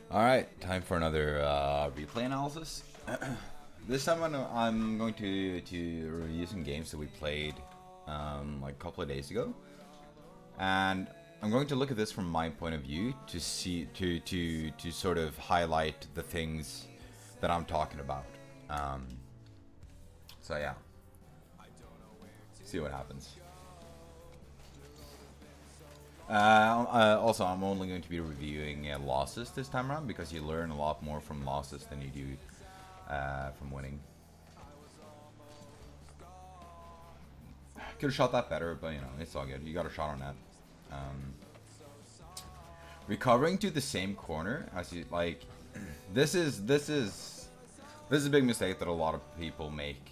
Alright, time for another replay analysis. This time I'm going to review some games that we played like a couple of days ago. And I'm going to look at this from my point of view to see to sort of highlight the things that I'm talking about. So yeah. See what happens. Also, I'm only going to be reviewing losses this time around because you learn a lot more from losses than you do from winning. Could have shot that better, but you know, it's all good. You got a shot on that. Recovering to the same corner as you like. This is a big mistake that a lot of people make.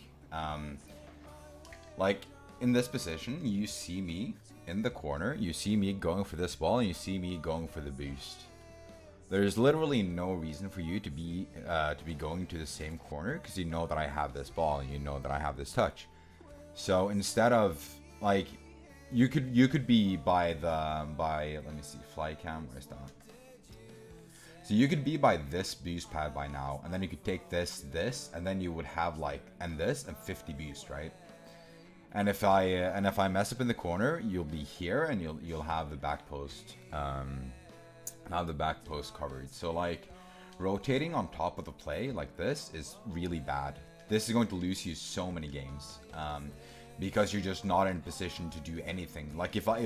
Like in this position, you see me in the corner, you see me going for this ball, and you see me going for the boost. There's literally no reason for you to be going to the same corner because you know that I have this ball and you know that I have this touch. So instead of like, you could be by let me see, fly cam, where's that? So you could be by this boost pad by now, and then you could take this, and then you would have like this and 50 boost, right? And if I mess up in the corner, you'll be here, and you'll have the back post, covered. So like, rotating on top of the play like this is really bad. This is going to lose you so many games, because you're just not in position to do anything. Like if I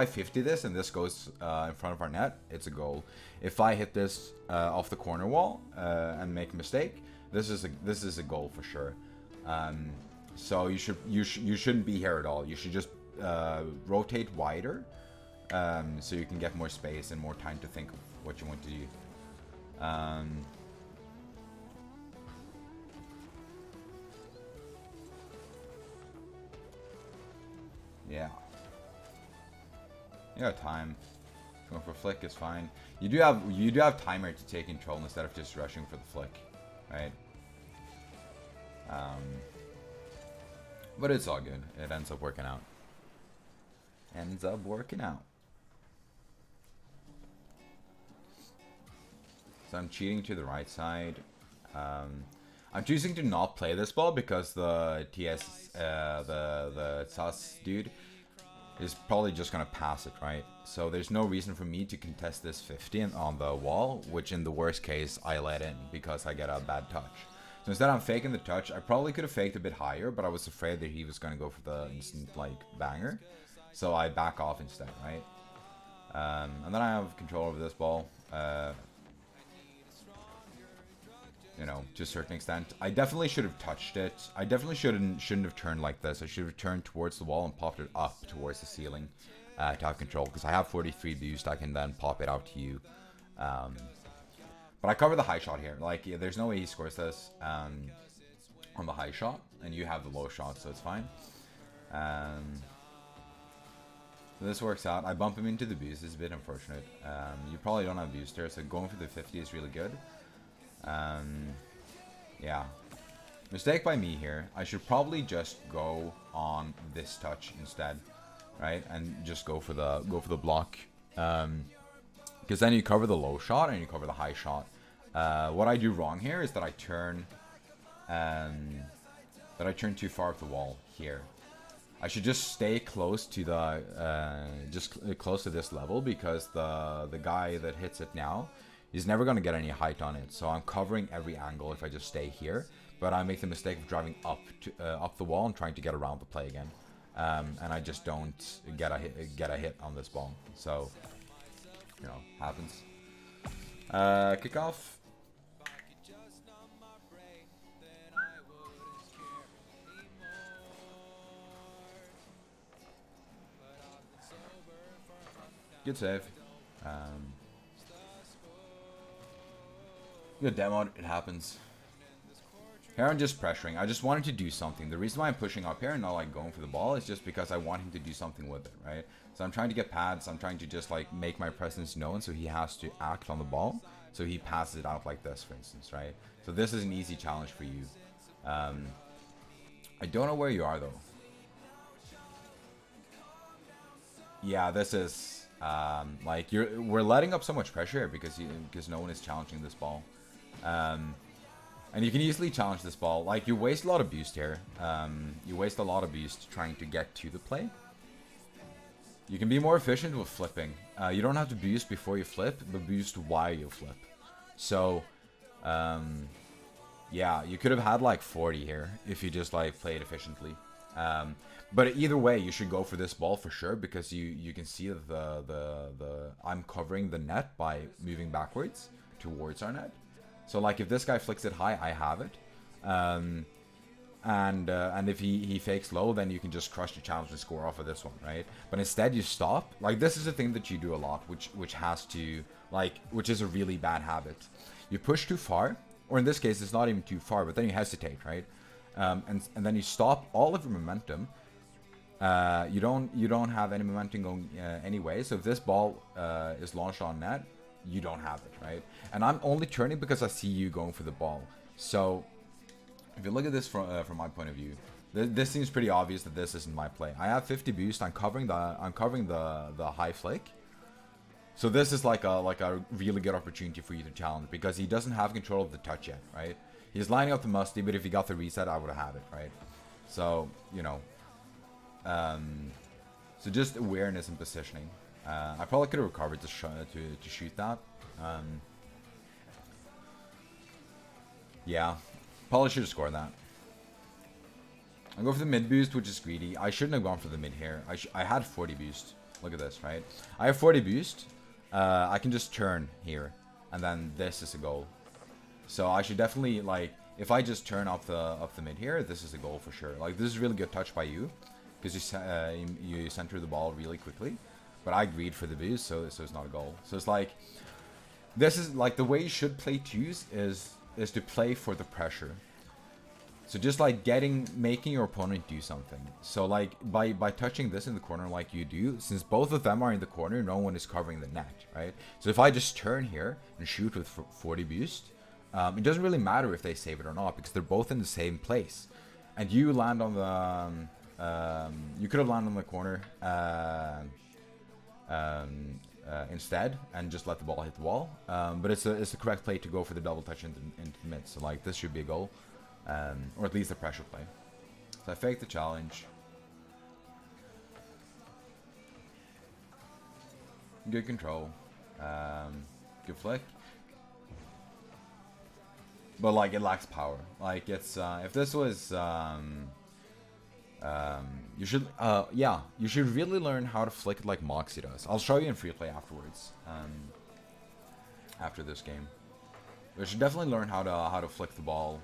50 this and this goes in front of our net, it's a goal. If I hit this off the corner wall and make a mistake, this is a goal for sure. So you shouldn't be here at all. You should just rotate wider, so you can get more space and more time to think of what you want to do. Yeah. You got time. Going for flick is fine. You do have timer to take control instead of just rushing for the flick, right? But it's all good. It ends up working out. So I'm cheating to the right side. I'm choosing to not play this ball because the the sus dude is probably just gonna pass it, right? So there's no reason for me to contest this 50 on the wall, which in the worst case I let in because I get a bad touch. So instead I'm faking the touch. I probably could have faked a bit higher, but I was afraid that he was gonna go for the instant like banger. So I back off instead, right? And then I have control over this ball. You know, to a certain extent. I definitely should have touched it. I definitely shouldn't have turned like this. I should have turned towards the wall and popped it up towards the ceiling to have control. Because I have 43 boost, I can then pop it out to you. But I cover the high shot here. Like, yeah, there's no way he scores this on the high shot. And you have the low shot, so it's fine. So this works out. I bump him into the boost. It's a bit unfortunate. You probably don't have booster, so going for the 50 is really good. Yeah, mistake by me here. I should probably just go on this touch instead, right? And just go for the block, because then you cover the low shot and you cover the high shot. What I do wrong here is that I turn too far up the wall here. I should just stay close to the close to this level, because the guy that hits it now, he's never going to get any height on it. So I'm covering every angle if I just stay here. But I make the mistake of driving up the wall and trying to get around the play again. And I just don't get a hit on this ball. So, you know, happens. Kickoff. Good save. Good demo, it happens. Here I'm just pressuring. I just wanted to do something. The reason why I'm pushing up here and not like going for the ball is just because I want him to do something with it, right? So I'm trying to get pads. I'm trying to just like make my presence known, so he has to act on the ball. So he passes it out like this, for instance, right? So this is an easy challenge for you. I don't know where you are though. Yeah, this is Like we're letting up so much pressure because no one is challenging this ball. And you can easily challenge this ball. Like, you waste a lot of boost here. You waste a lot of boost trying to get to the play. You can be more efficient with flipping. You don't have to boost before you flip, but boost while you flip. So, yeah, you could have had like 40 here if you just like played efficiently. But either way, you should go for this ball for sure, because you can see that the I'm covering the net by moving backwards towards our net. So like if this guy flicks it high, I have it. And if he fakes low, then you can just crush the challenge and score off of this one, right? But instead you stop. Like, this is a thing that you do a lot, which is a really bad habit. You push too far, or in this case it's not even too far, but then you hesitate, right? And then you stop all of your momentum. You don't have any momentum going anyway. So if this ball is launched on net, you don't have it, right? And I'm only turning because I see you going for the ball. So if you look at this from my point of view, this seems pretty obvious that this isn't my play. I have 50 boost. I'm covering the high flick. So this is like a really good opportunity for you to challenge, because he doesn't have control of the touch yet, right? He's lining up the musty, but if he got the reset, I would have had it, right? So, you know, so just awareness and positioning. I probably could have recovered to shoot that. Yeah, probably should have scored that. I'll go for the mid boost, which is greedy. I shouldn't have gone for the mid here. I had 40 boost. Look at this, right? I have 40 boost. I can just turn here, and then this is a goal. So I should definitely, like, if I just turn up the mid here, this is a goal for sure. Like, this is really good touch by you, because you center the ball really quickly. But I agreed for the boost, so it's not a goal. So it's like, this is like the way you should play twos is to play for the pressure. So just like making your opponent do something. So like by touching this in the corner like you do, since both of them are in the corner, no one is covering the net, right? So if I just turn here and shoot with 40 boost, it doesn't really matter if they save it or not, because they're both in the same place. And you land on the you could have landed on the corner instead and just let the ball hit the wall, but it's the correct play to go for the double touch into the mid. So like, this should be a goal, or at least a pressure play. So I faked the challenge. Good control, good flick, but like, it lacks power. Like, it's if this was you should really learn how to flick it like Moxie does. I'll show you in free play afterwards. After this game, you should definitely learn how to flick the ball,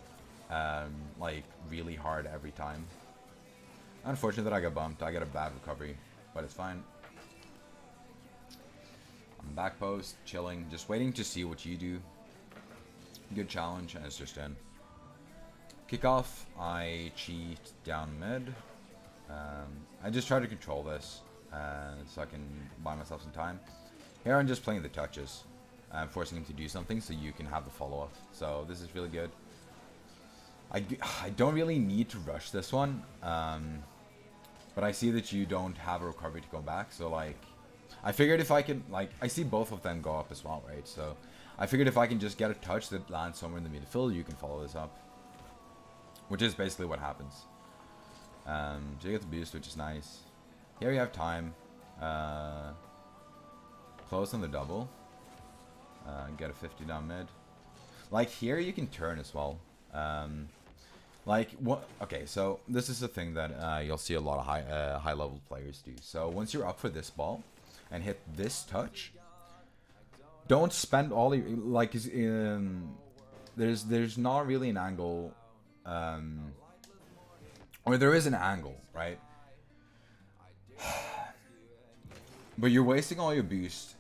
like really hard every time. Unfortunate that I got bumped. I got a bad recovery, but it's fine. I'm back post, chilling, just waiting to see what you do. Good challenge, and it's just in. Kickoff, I cheat down mid. I just try to control this so I can buy myself some time. Here I'm just playing the touches. I'm forcing him to do something so you can have the follow-up. So this is really good. I don't really need to rush this one. But I see that you don't have a recovery to go back. So like, I figured if I can, like, I see both of them go up as well, right? So I figured if I can just get a touch that lands somewhere in the midfield, you can follow this up. Which is basically what happens. So you get the boost, which is nice. Here you have time. Close on the double. Get a 50 down mid. Like, here you can turn as well. Like, what? Okay, so this is the thing that you'll see a lot of high level players do. So once you're up for this ball and hit this touch, don't spend all your, like, there's not really an angle. Or there is an angle, right? But you're wasting all your boost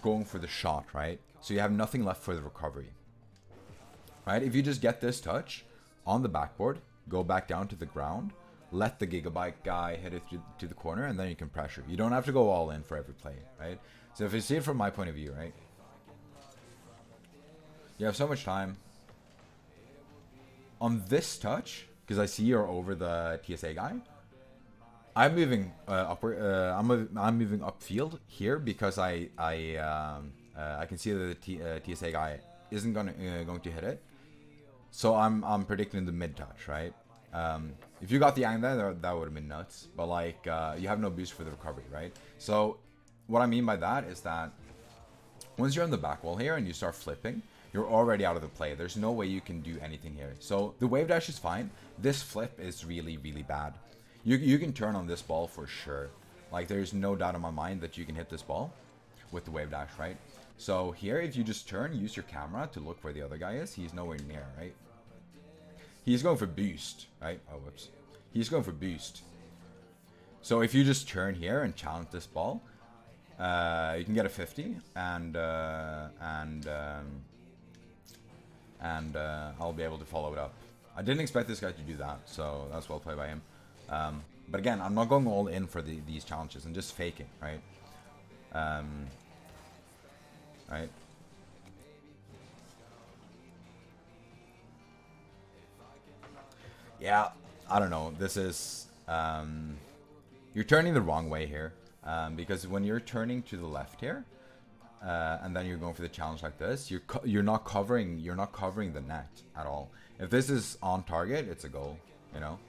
going for the shot, right? So you have nothing left for the recovery, right? If you just get this touch on the backboard, go back down to the ground, let the Gigabyte guy hit it to the corner, and then you can pressure. You don't have to go all in for every play, right? So if you see it from my point of view, right? You have so much time. On this touch, because I see you're over the TSA guy, I'm moving upward. I'm moving upfield here because I can see that the TSA guy isn't going to hit it. So I'm predicting the mid touch, right? If you got the angle there, that would have been nuts. But like you have no boost for the recovery, right? So what I mean by that is that once you're on the back wall here and you start flipping, you're already out of the play. There's no way you can do anything here. So the wave dash is fine. This flip is really, really bad. You can turn on this ball for sure. Like there's no doubt in my mind that you can hit this ball with the wave dash, right? So here, if you just turn, use your camera to look where the other guy is. He's nowhere near, right? He's going for boost, right? Oh, whoops. He's going for boost. So if you just turn here and challenge this ball, you can get a 50, and I'll be able to follow it up. I didn't expect this guy to do that, so that's well played by him. But again, I'm not going all in for these challenges and just faking, right? Right? Yeah, I don't know. This is you're turning the wrong way here, because when you're turning to the left here, and then you're going for the challenge like this, you're not covering the net at all. If this is on target, it's a goal, you know.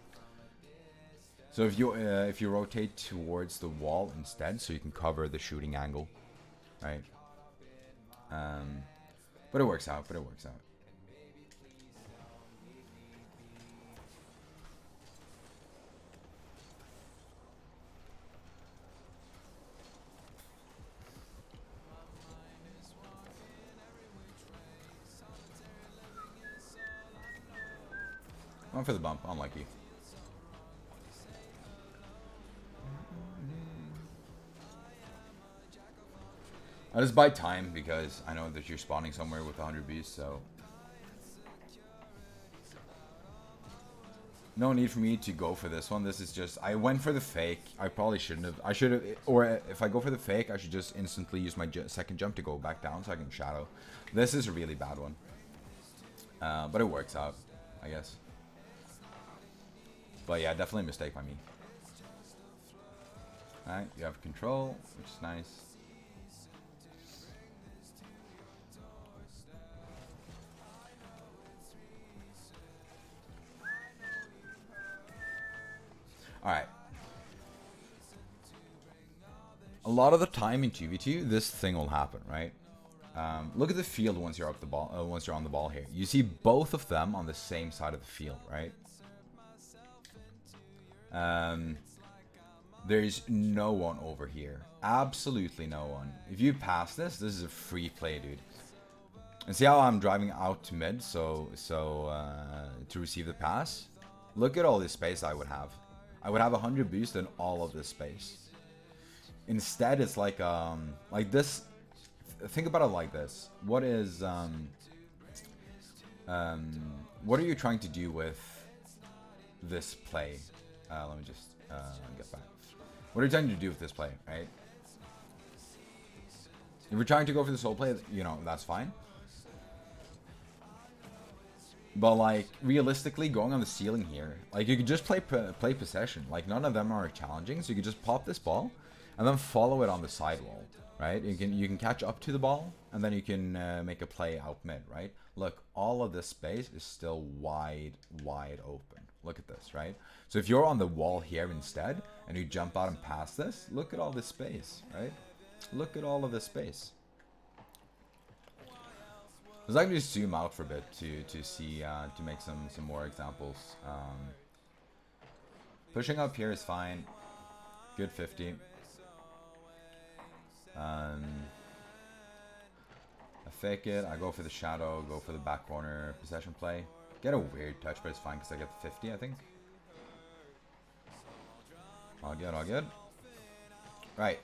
So if you rotate towards the wall instead, so you can cover the shooting angle, right? But it works out. Went for the bump, unlucky. I just buy time because I know that you're spawning somewhere with 100 beasts, so no need for me to go for this one. This is just, I went for the fake. I probably shouldn't have. I should have, or if I go for the fake, I should just instantly use my second jump to go back down so I can shadow. This is a really bad one, but it works out, I guess. But yeah, definitely a mistake by me. Alright, you have control, which is nice. Alright. A lot of the time in 2v2, this thing will happen, right? Look at the field once you're up the ball. Once you're on the ball here, you see both of them on the same side of the field, right? There's no one over here. Absolutely no one. If you pass this, this is a free play, dude. And see how I'm driving out to mid, so to receive the pass. Look at all this space I would have. I would have 100 boost in all of this space. Instead, it's like this. Think about it like this. What is what are you trying to do with this play? Let me just get back. What are you trying to do with this play, right? If you're trying to go for the solo play, you know, that's fine. But like realistically, going on the ceiling here, like you could just play possession. Like none of them are challenging, so you could just pop this ball and then follow it on the sidewall, right? You can catch up to the ball and then you can make a play out mid, right? Look, all of this space is still wide open. Look at this, right? So if you're on the wall here instead and you jump out and pass this, look at all this space, right? Look at all of this space. Let's actually zoom out for a bit to see to make some more examples. Pushing up here is fine. Good 50. I fake it. I go for the shadow. Go for the back corner possession play. Get a weird touch, but it's fine because I get the 50, I think. All good, all good. Right.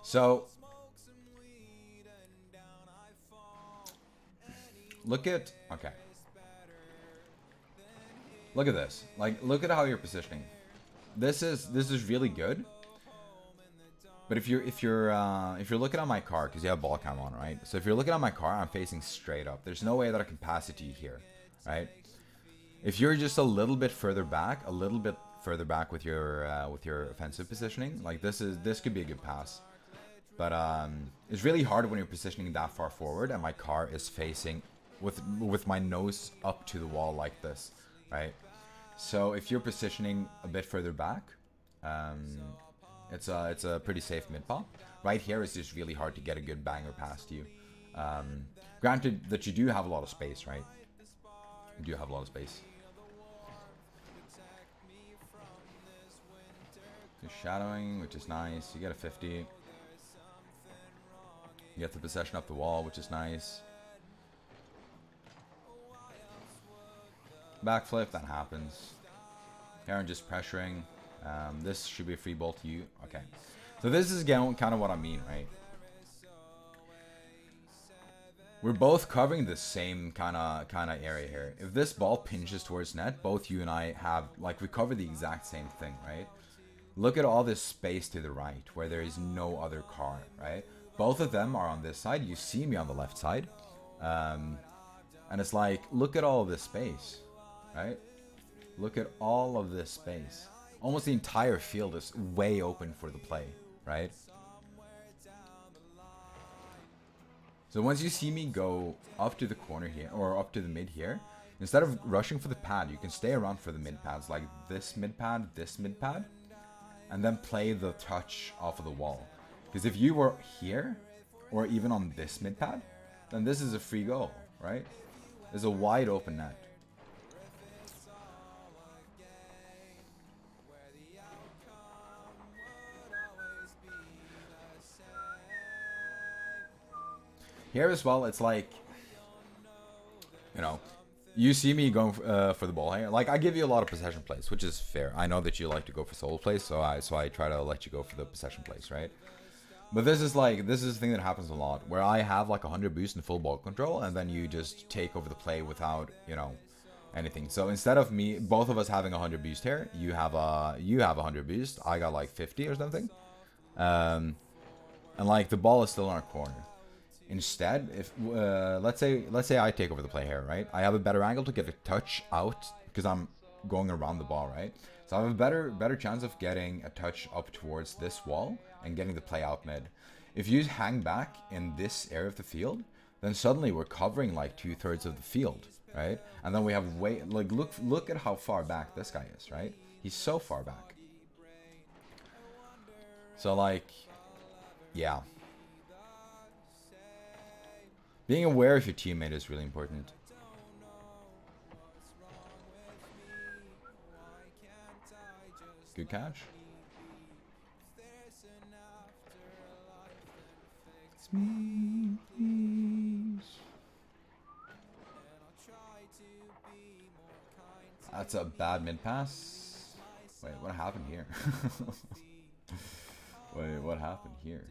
So look at, okay. Look at this. Like, look at how you're positioning. This is really good. But if you're looking at my car, because you have ball cam on, right? So if you're looking at my car, I'm facing straight up. There's no way that I can pass it to you here, right? If you're just a little bit further back, a little bit further back with your offensive positioning. Like this could be a good pass, but it's really hard when you're positioning that far forward and my car is facing with my nose up to the wall like this, right? So if you're positioning a bit further back, it's a pretty safe mid pop. Right here is just really hard to get a good banger past you. Granted that you do have a lot of space, right? You do have a lot of space. Good shadowing, which is nice. You get a 50. You get the possession up the wall, which is nice. Backflip, that happens. Aaron just pressuring. This should be a free ball to you. Okay. So this is again kind of what I mean, right? We're both covering the same kind of area here. If this ball pinches towards net, both you and I have, like, we cover the exact same thing, right? Look at all this space to the right where there is no other car, right? Both of them are on this side. You see me on the left side. And it's like, look at all of this space, right? Look at all of this space. Almost the entire field is way open for the play, right? So once you see me go up to the corner here, or up to the mid here, instead of rushing for the pad, you can stay around for the mid pads, like this mid pad, and then play the touch off of the wall. Because if you were here, or even on this mid pad, then this is a free goal, right? There's a wide open net. Here as well, it's like, you know, you see me going for the ball here. Like, I give you a lot of possession plays, which is fair. I know that you like to go for solo plays, so I try to let you go for the possession plays, right? But this is the thing that happens a lot, where I have like 100 boost and full ball control, and then you just take over the play without, you know, anything. So instead of me, both of us having 100 boost here, you have 100 boost. I got like 50 or something, and like the ball is still in our corner. Instead, if let's say I take over the play here, right? I have a better angle to get a touch out because I'm going around the ball, right? So I have a better chance of getting a touch up towards this wall and getting the play out mid. If you hang back in this area of the field, then suddenly we're covering like 2/3 of the field, right? And then we have look at how far back this guy is, right? He's so far back. So like, yeah. Being aware of your teammate is really important. Good catch. It's me, please. That's a bad mid pass. Wait, what happened here? Wait, what happened here?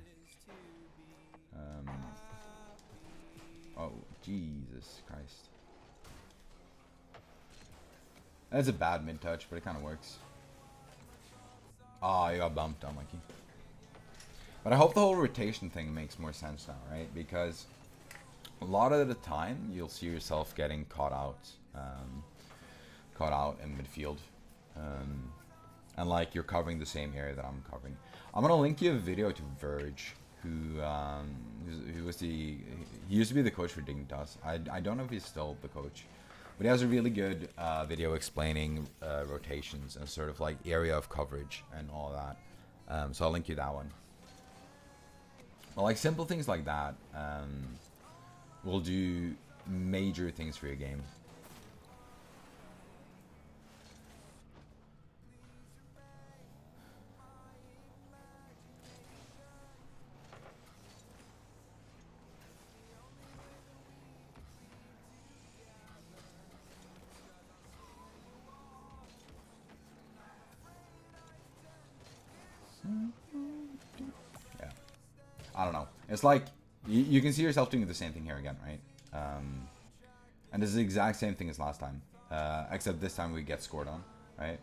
Oh, Jesus Christ. That's a bad mid-touch, but it kind of works. Oh, you got bumped, unlucky. But I hope the whole rotation thing makes more sense now, right? Because a lot of the time, you'll see yourself getting caught out in midfield. And like, you're covering the same area that I'm covering. I'm going to link you a video to Verge, who used to be the coach for Dignitas. I don't know if he's still the coach, but he has a really good video explaining rotations and sort of like area of coverage and all that. So I'll link you that one. Well, like simple things like that will do major things for your game. Yeah, I don't know. It's like you can see yourself doing the same thing here again, right? And this is the exact same thing as last time, except this time we get scored on, right?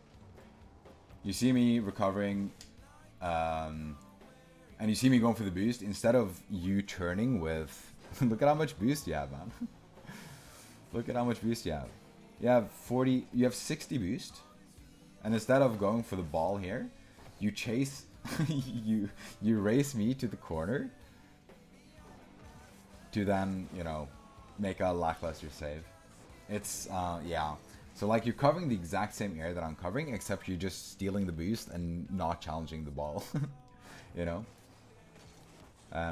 You see me recovering, and you see me going for the boost instead of you turning with. Look at how much boost you have, man. Look at how much boost you have. You have 40. You have 60 boost. And instead of going for the ball here, you chase, you race me to the corner to then, you know, make a lackluster save. It's, yeah. So like you're covering the exact same area that I'm covering, except you're just stealing the boost and not challenging the ball, you know?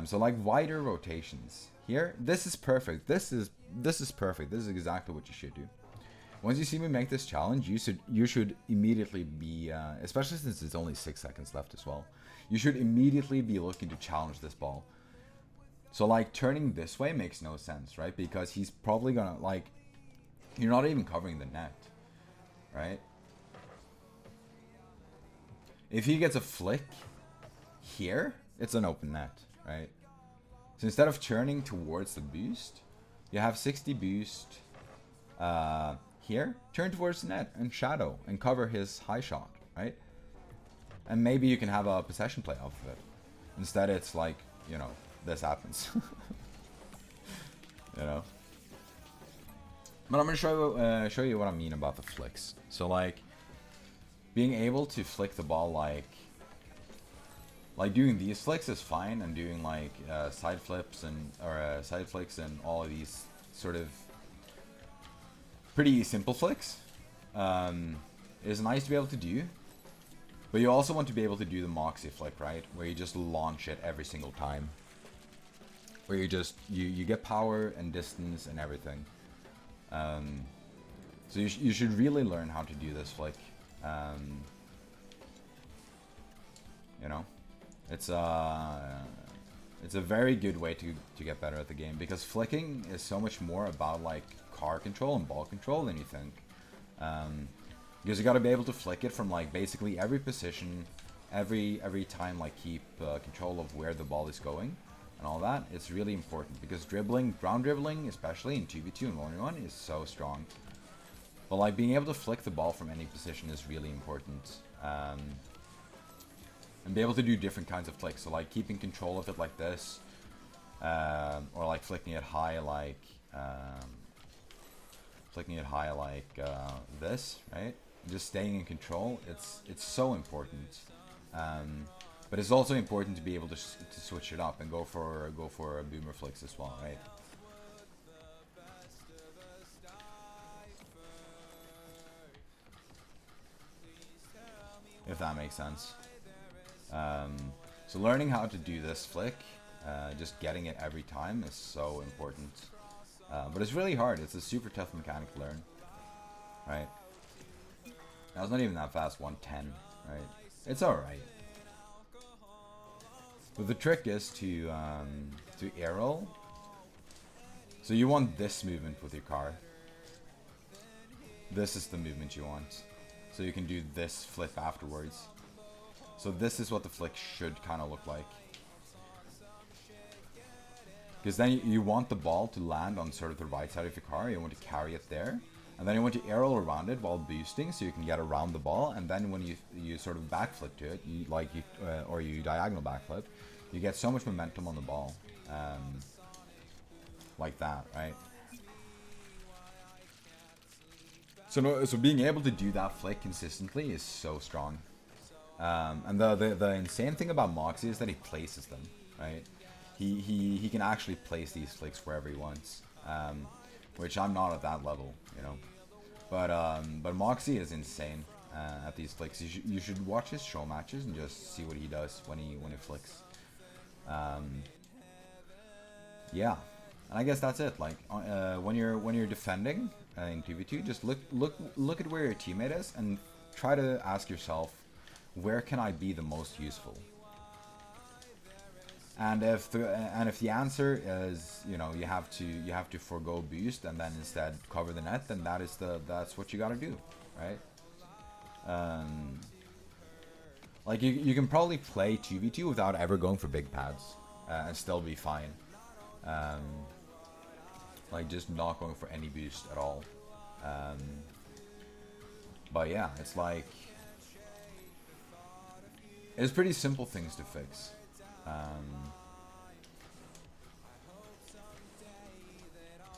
So like wider rotations. Here, this is perfect. This is perfect. This is exactly what you should do. Once you see me make this challenge, you should immediately be, especially since it's only 6 seconds left as well, you should immediately be looking to challenge this ball. So like turning this way makes no sense, right? Because he's probably gonna, like, you're not even covering the net, right? If he gets a flick here, it's an open net, right? So instead of churning towards the boost, you have 60 boost here, turn towards the net and shadow and cover his high shot, right? And maybe you can have a possession play off of it. Instead it's like, you know, this happens. You know? But I'm gonna show you what I mean about the flicks. So like, being able to flick the ball like doing these flicks is fine, and doing like side flips and side flicks and all of these sort of pretty simple flicks is nice to be able to do. But you also want to be able to do the Moxie flick, right? Where you just launch it every single time. Where you just you get power and distance and everything. So you should really learn how to do this flick. You know, it's a very good way to get better at the game, because flicking is so much more about like car control and ball control than you think. Because you got to be able to flick it from like basically every position, every time, like keep control of where the ball is going and all that. It's really important because dribbling, ground dribbling, especially in 2v2 and 1v1, is so strong. But like being able to flick the ball from any position is really important. And be able to do different kinds of flicks. So like keeping control of it like this, or like flicking it high like this, right? Just staying in control. It's so important. But it's also important to be able to switch it up and go for boomer flicks as well, right? If that makes sense. So learning how to do this flick, just getting it every time, is so important. But it's really hard. It's a super tough mechanic to learn, right? Now it's not even that fast, 110, right? It's alright. But the trick is to aerial. So you want this movement with your car. This is the movement you want. So you can do this flip afterwards. So this is what the flick should kind of look like. Because then you want the ball to land on sort of the right side of your car. You want to carry it there. And then you want to aerial around it while boosting, so you can get around the ball. And then when you sort of backflip to it, or you diagonal backflip, you get so much momentum on the ball, like that, right? So being able to do that flick consistently is so strong. And the insane thing about Moxie is that he places them, right? He can actually place these flicks wherever he wants. Which I'm not at that level, you know. But Moxie is insane at these flicks. You should watch his show matches and just see what he does when he flicks. Yeah, and I guess that's it. Like when you're defending in 2v2, just look at where your teammate is and try to ask yourself, where can I be the most useful? And if the answer is, you know, you have to forgo boost and then instead cover the net, then that's what you gotta do, right? Like you can probably play 2v2 without ever going for big pads and still be fine. Like just not going for any boost at all. But yeah, it's like it's pretty simple things to fix.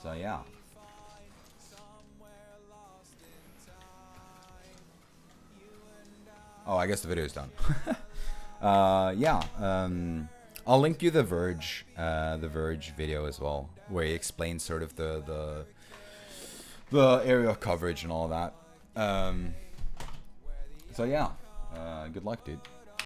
So yeah. Oh, I guess the video is done. Yeah. I'll link you the Verge video as well, where he explains sort of the area of coverage and all that. So yeah, good luck, dude.